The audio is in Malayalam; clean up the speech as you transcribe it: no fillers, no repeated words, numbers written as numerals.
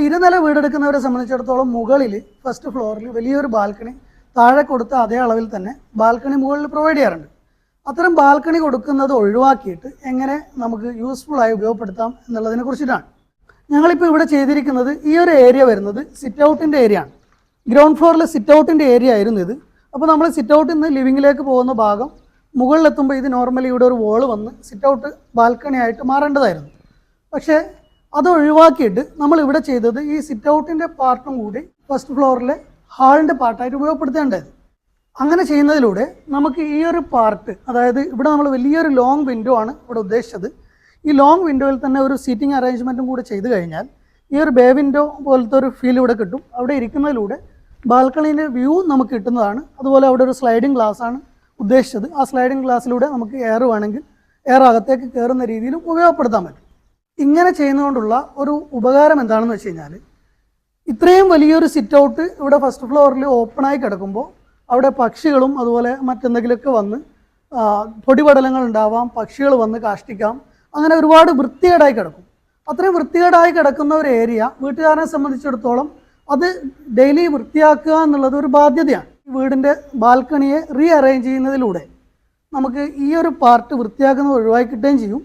ഇരുനില വീടെടുക്കുന്നവരെ സംബന്ധിച്ചിടത്തോളം മുകളിൽ ഫസ്റ്റ് ഫ്ലോറിൽ വലിയൊരു ബാൽക്കണി താഴെ കൊടുത്ത അതേ അളവിൽ തന്നെ ബാൽക്കണി മുകളിൽ പ്രൊവൈഡ് ചെയ്യാറുണ്ട്. അത്തരം ബാൽക്കണി കൊടുക്കുന്നത് ഒഴിവാക്കിയിട്ട് എങ്ങനെ നമുക്ക് യൂസ്ഫുള്ളായി ഉപയോഗപ്പെടുത്താം എന്നുള്ളതിനെ കുറിച്ചിട്ടാണ് ഞങ്ങളിപ്പോൾ ഇവിടെ ചെയ്തിരിക്കുന്നത്. ഈ ഒരു ഏരിയ വരുന്നത് സിറ്റ് ഔട്ടിൻ്റെ ഏരിയ ആണ്. ഗ്രൗണ്ട് ഫ്ലോറിൽ സിറ്റ് ഔട്ടിൻ്റെ ഏരിയ ആയിരുന്നു ഇത്. അപ്പോൾ നമ്മൾ സിറ്റ് ഔട്ടിൽ നിന്ന് ലിവിങ്ങിലേക്ക് പോകുന്ന ഭാഗം മുകളിലെത്തുമ്പോൾ ഇത് നോർമലി ഇവിടെ ഒരു വോള് വന്ന് സിറ്റ് ഔട്ട് ബാൽക്കണി ആയിട്ട് മാറേണ്ടതായിരുന്നു. പക്ഷേ അത് ഒഴിവാക്കിയിട്ട് നമ്മൾ ഇവിടെ ചെയ്തത് ഈ സിറ്റ് ഔട്ടിൻ്റെ പാർട്ടും കൂടി ഫസ്റ്റ് ഫ്ലോറിലെ ഹാളിൻ്റെ പാർട്ടായിട്ട് ഉപയോഗപ്പെടുത്തേണ്ടത്. അങ്ങനെ ചെയ്യുന്നതിലൂടെ നമുക്ക് ഈ ഒരു പാർട്ട്, അതായത് ഇവിടെ നമ്മൾ വലിയൊരു ലോങ് വിൻഡോ ആണ് ഇവിടെ ഉദ്ദേശിച്ചത്. ഈ ലോങ് വിൻഡോയിൽ തന്നെ ഒരു സീറ്റിംഗ് അറേഞ്ച്മെൻറ്റും കൂടി ചെയ്ത് കഴിഞ്ഞാൽ ഈ ഒരു ബേ വിൻഡോ പോലത്തെ ഒരു ഫീൽ ഇവിടെ കിട്ടും. അവിടെ ഇരിക്കുന്നതിലൂടെ ബാൽക്കണീൻ്റെ വ്യൂ നമുക്ക് കിട്ടുന്നതാണ്. അതുപോലെ അവിടെ ഒരു സ്ലൈഡിങ് ഗ്ലാസ് ആണ് ഉദ്ദേശിച്ചത്. ആ സ്ലൈഡിങ് ഗ്ലാസ്സിലൂടെ നമുക്ക് എയർ വേണമെങ്കിൽ എയർ അകത്തേക്ക് കയറുന്ന രീതിയിലും ഉപയോഗപ്പെടുത്താൻ പറ്റും. ഇങ്ങനെ ചെയ്യുന്നതുകൊണ്ടുള്ള ഒരു ഉപകാരം എന്താണെന്ന് വെച്ച് കഴിഞ്ഞാൽ, ഇത്രയും വലിയൊരു സിറ്റ് ഔട്ട് ഇവിടെ ഫസ്റ്റ് ഫ്ലോറിൽ ഓപ്പണായി കിടക്കുമ്പോൾ അവിടെ പക്ഷികളും അതുപോലെ മറ്റെന്തെങ്കിലുമൊക്കെ വന്ന് പൊടിപടലങ്ങൾ ഉണ്ടാവാം, പക്ഷികൾ വന്ന് കാഷ്ടിക്കാം, അങ്ങനെ ഒരുപാട് വൃത്തികേടായി കിടക്കും. അത്രയും വൃത്തികേടായി കിടക്കുന്ന ഒരു ഏരിയ വീട്ടുകാരനെ സംബന്ധിച്ചിടത്തോളം അത് ഡെയിലി വൃത്തിയാക്കുക എന്നുള്ളത് ഒരു ബാധ്യതയാണ്. വീടിൻ്റെ ബാൽക്കണിയെ റീ അറേഞ്ച് ചെയ്യുന്നതിലൂടെ നമുക്ക് ഈ ഒരു പാർട്ട് വൃത്തിയാക്കുന്നത് ഒഴിവാക്കി കിട്ടുകയും ചെയ്യും.